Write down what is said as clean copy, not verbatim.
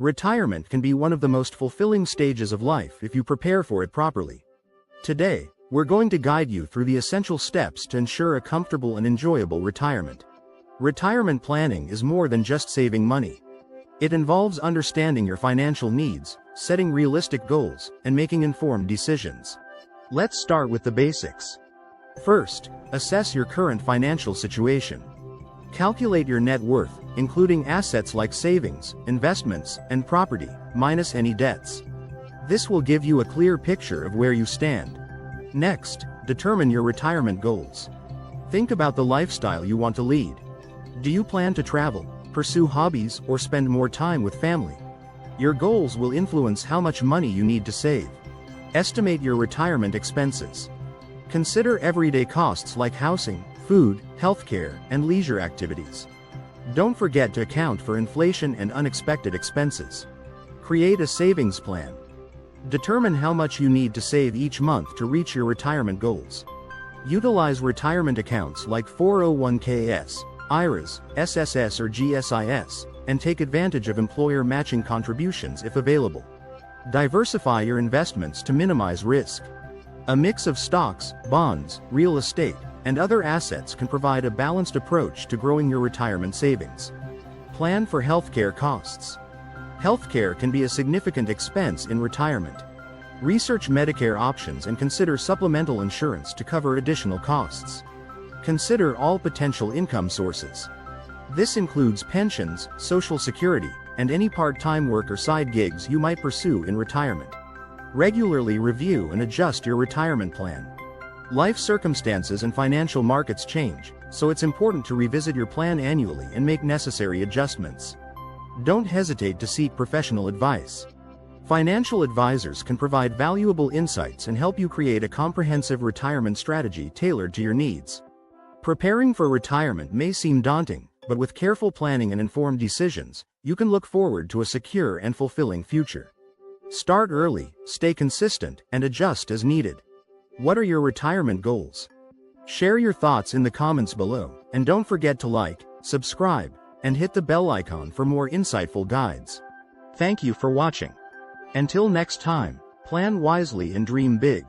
Retirement can be one of the most fulfilling stages of life if you prepare for it properly. Today, we're going to guide you through the essential steps to ensure a comfortable and enjoyable retirement. Retirement planning is more than just saving money. It involves understanding your financial needs, setting realistic goals, and making informed decisions. Let's start with the basics. First, assess your current financial situation. Calculate your net worth, including assets like savings, investments, and property, minus any debts. This will give you a clear picture of where you stand. Next, determine your retirement goals. Think about the lifestyle you want to lead. Do you plan to travel, pursue hobbies, or spend more time with family? Your goals will influence how much money you need to save. Estimate your retirement expenses. Consider everyday costs like housing, food, healthcare, and leisure activities. Don't forget to account for inflation and unexpected expenses. Create a savings plan. Determine how much you need to save each month to reach your retirement goals. Utilize retirement accounts like 401ks, IRAs, SSS or GSIS, and take advantage of employer matching contributions if available. Diversify your investments to minimize risk. A mix of stocks, bonds, real estate, and other assets can provide a balanced approach to growing your retirement savings. Plan for healthcare costs. Healthcare can be a significant expense in retirement. Research Medicare options and consider supplemental insurance to cover additional costs. Consider all potential income sources. This includes pensions, Social Security, and any part-time work or side gigs you might pursue in retirement. Regularly review and adjust your retirement plan. Life circumstances and financial markets change, so it's important to revisit your plan annually and make necessary adjustments. Don't hesitate to seek professional advice. Financial advisors can provide valuable insights and help you create a comprehensive retirement strategy tailored to your needs. Preparing for retirement may seem daunting, but with careful planning and informed decisions, you can look forward to a secure and fulfilling future. Start early, stay consistent, and adjust as needed. What are your retirement goals? Share your thoughts in the comments below, and don't forget to like, subscribe, and hit the bell icon for more insightful guides. Thank you for watching. Until next time, plan wisely and dream big.